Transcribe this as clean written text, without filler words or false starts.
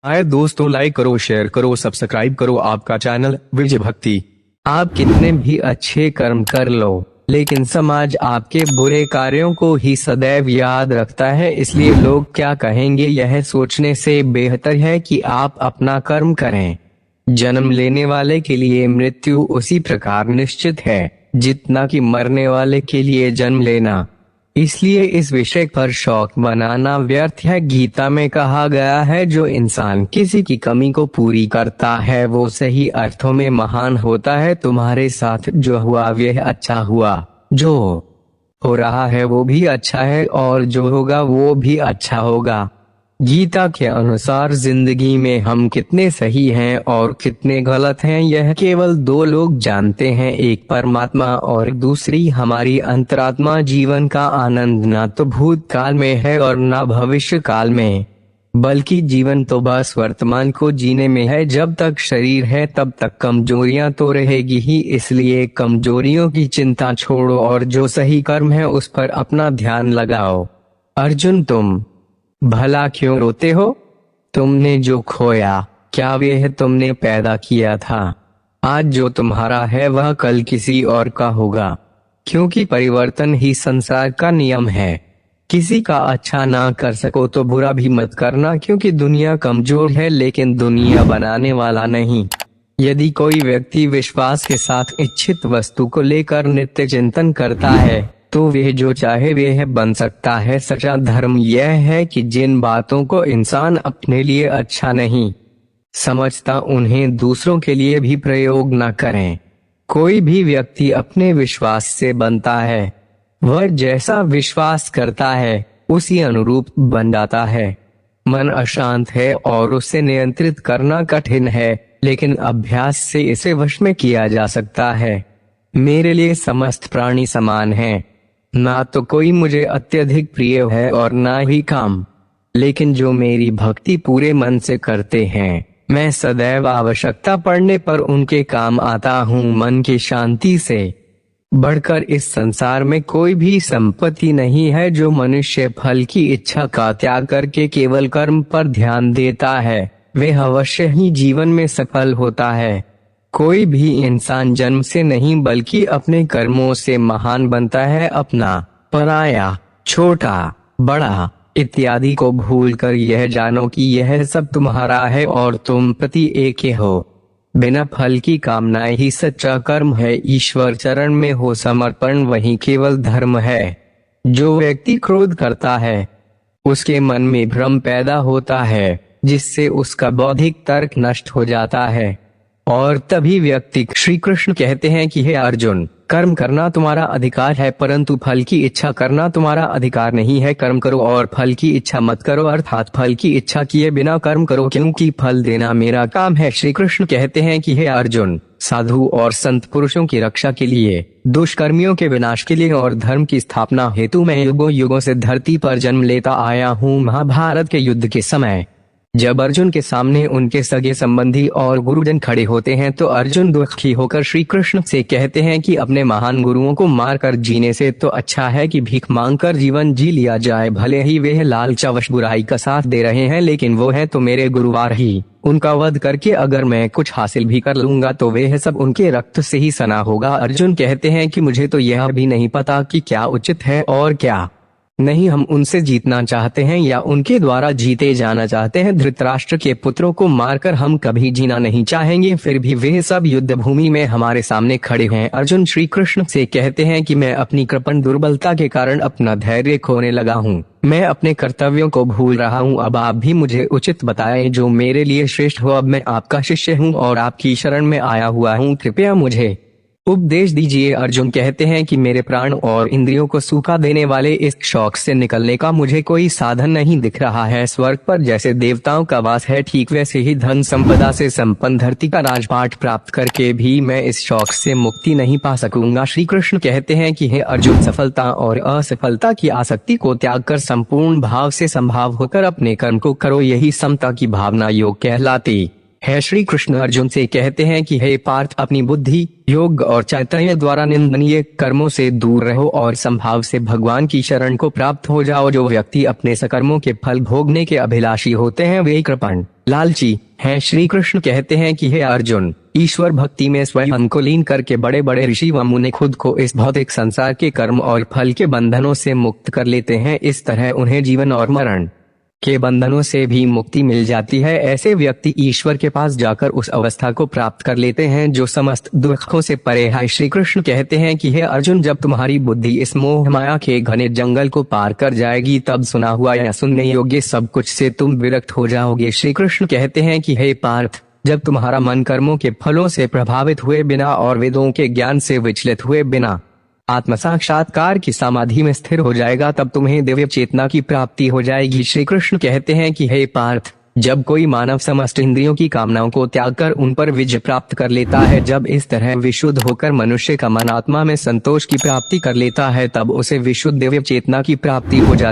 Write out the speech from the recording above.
आए दोस्तों, लाइक करो, शेयर करो, सब्सक्राइब करो आपका चैनल विजय भक्ति। आप कितने भी अच्छे कर्म कर लो, लेकिन समाज आपके बुरे कार्यों को ही सदैव याद रखता है। इसलिए लोग क्या कहेंगे यह सोचने से बेहतर है कि आप अपना कर्म करें। जन्म लेने वाले के लिए मृत्यु उसी प्रकार निश्चित है जितना कि मरने वाले के लिए जन्म लेना। इसलिए इस विषय पर शौक बनाना व्यर्थ है। गीता में कहा गया है, जो इंसान किसी की कमी को पूरी करता है वो सही अर्थों में महान होता है। तुम्हारे साथ जो हुआ वह अच्छा हुआ, जो हो रहा है वो भी अच्छा है, और जो होगा वो भी अच्छा होगा। गीता के अनुसार जिंदगी में हम कितने सही हैं और कितने गलत हैं यह केवल दो लोग जानते हैं, एक परमात्मा और दूसरी हमारी अंतरात्मा। जीवन का आनंद ना तो भूतकाल में है और ना भविष्य काल में, बल्कि जीवन तो बस वर्तमान को जीने में है। जब तक शरीर है तब तक कमजोरियां तो रहेगी ही, इसलिए कमजोरियों की चिंता छोड़ो और जो सही कर्म है उस पर अपना ध्यान लगाओ। अर्जुन, तुम भला क्यों रोते हो? तुमने जो खोया क्या वह तुमने पैदा किया था? आज जो तुम्हारा है वह कल किसी और का होगा, क्योंकि परिवर्तन ही संसार का नियम है। किसी का अच्छा ना कर सको तो बुरा भी मत करना, क्योंकि दुनिया कमजोर है लेकिन दुनिया बनाने वाला नहीं। यदि कोई व्यक्ति विश्वास के साथ इच्छित वस्तु को लेकर नित्य चिंतन करता है तो वह जो चाहे वह बन सकता है। सच्चा धर्म यह है कि जिन बातों को इंसान अपने लिए अच्छा नहीं समझता उन्हें दूसरों के लिए भी प्रयोग न करें। कोई भी व्यक्ति अपने विश्वास से बनता है, वह जैसा विश्वास करता है उसी अनुरूप बन जाता है। मन अशांत है और उसे नियंत्रित करना कठिन है, लेकिन अभ्यास से इसे वश में किया जा सकता है। मेरे लिए समस्त प्राणी समान हैं, ना तो कोई मुझे अत्यधिक प्रिय है और ना ही काम, लेकिन जो मेरी भक्ति पूरे मन से करते हैं मैं सदैव आवश्यकता पड़ने पर उनके काम आता हूँ। मन की शांति से बढ़कर इस संसार में कोई भी संपत्ति नहीं है। जो मनुष्य फल की इच्छा का त्याग करके केवल कर्म पर ध्यान देता है वह अवश्य ही जीवन में सफल होता है। कोई भी इंसान जन्म से नहीं बल्कि अपने कर्मों से महान बनता है। अपना, पराया, छोटा, बड़ा इत्यादि को भूलकर यह जानो कि यह सब तुम्हारा है और तुम प्रति एक ही हो। बिना फल की कामना ही सच्चा कर्म है। ईश्वर चरण में हो समर्पण वही केवल धर्म है। जो व्यक्ति क्रोध करता है उसके मन में भ्रम पैदा होता है, जिससे उसका बौद्धिक तर्क नष्ट हो जाता है, और तभी व्यक्ति श्री कृष्ण कहते हैं कि हे अर्जुन, कर्म करना तुम्हारा अधिकार है परंतु फल की इच्छा करना तुम्हारा अधिकार नहीं है। कर्म करो और फल की इच्छा मत करो, अर्थात फल की इच्छा किए बिना कर्म करो, क्योंकि फल देना मेरा काम है। श्री कृष्ण कहते हैं कि हे अर्जुन, साधु और संत पुरुषों की रक्षा के लिए, दुष्कर्मियों के विनाश के लिए और धर्म की स्थापना हेतु मैं युगों युगों से धरती पर जन्म लेता आया हूँ। महाभारत के युद्ध के समय जब अर्जुन के सामने उनके सगे संबंधी और गुरुजन खड़े होते हैं तो अर्जुन दुखी होकर श्री कृष्ण से कहते हैं कि अपने महान गुरुओं को मारकर जीने से तो अच्छा है कि भीख मांगकर जीवन जी लिया जाए। भले ही वे लालचवश बुराई का साथ दे रहे हैं, लेकिन वो है तो मेरे गुरुवार ही। उनका वध करके अगर मैं कुछ हासिल भी कर लूंगा तो वह सब उनके रक्त से ही सना होगा। अर्जुन कहते हैं कि मुझे तो यह भी नहीं पता कि क्या उचित है और क्या नहीं। हम उनसे जीतना चाहते हैं या उनके द्वारा जीते जाना चाहते हैं? धृतराष्ट्र के पुत्रों को मारकर हम कभी जीना नहीं चाहेंगे, फिर भी वे सब युद्ध भूमि में हमारे सामने खड़े हैं। अर्जुन श्री कृष्ण से कहते हैं कि मैं अपनी कृपण दुर्बलता के कारण अपना धैर्य खोने लगा हूँ, मैं अपने कर्तव्यों को भूल रहा हूँ। अब आप भी मुझे उचित बताएं जो मेरे लिए श्रेष्ठ हो। अब मैं आपका शिष्य हूँ और आपकी शरण में आया हुआ हूँ, कृपया मुझे उपदेश दीजिए। अर्जुन कहते हैं कि मेरे प्राण और इंद्रियों को सूखा देने वाले इस शौक से निकलने का मुझे कोई साधन नहीं दिख रहा है। स्वर्ग पर जैसे देवताओं का वास है, ठीक वैसे ही धन संपदा से संपन्न धरती का राजपाट प्राप्त करके भी मैं इस शौक से मुक्ति नहीं पा सकूंगा। श्री कृष्ण कहते हैं कि हे अर्जुन, सफलता और असफलता की आसक्ति को त्याग कर संपूर्ण भाव से संभाव होकर अपने कर्म को करो, यही समता की भावना योग कहलाती है। श्री कृष्ण अर्जुन से कहते हैं कि हे पार्थ, अपनी बुद्धि, योग और चैतन्य द्वारा निंदनीय कर्मों से दूर रहो और संभाव से भगवान की शरण को प्राप्त हो जाओ। जो व्यक्ति अपने सकर्मों के फल भोगने के अभिलाषी होते हैं वे कृपण, लालची हैं। श्री कृष्ण कहते हैं कि हे अर्जुन, ईश्वर भक्ति में स्वयं को लीन करके बड़े बड़े ऋषि व मुनि खुद को इस भौतिक संसार के कर्म और फल के बंधनों से मुक्त कर लेते हैं। इस तरह उन्हें जीवन और मरण के बंधनों से भी मुक्ति मिल जाती है। ऐसे व्यक्ति ईश्वर के पास जाकर उस अवस्था को प्राप्त कर लेते हैं जो समस्त दुखों से परे है। श्री कृष्ण कहते हैं कि हे अर्जुन, जब तुम्हारी बुद्धि इस मोह माया के घने जंगल को पार कर जाएगी तब सुना हुआ या सुनने योग्य सब कुछ से तुम विरक्त हो जाओगे। श्री कृष्ण कहते हैं कि हे पार्थ, जब तुम्हारा मन कर्मों के फलों से प्रभावित हुए बिना और वेदों के ज्ञान से विचलित हुए बिना आत्म साक्षात्कार की समाधि में स्थिर हो जाएगा तब तुम्हें दिव्य चेतना की प्राप्ति हो जाएगी। श्री कृष्ण कहते हैं कि हे पार्थ, जब कोई मानव समस्त इंद्रियों की कामनाओं को त्याग कर उन पर विजय प्राप्त कर लेता है, जब इस तरह विशुद्ध होकर मनुष्य का मन आत्मा में संतोष की प्राप्ति कर लेता है, तब उसे विशुद्ध दिव्य चेतना की प्राप्ति हो जाती है।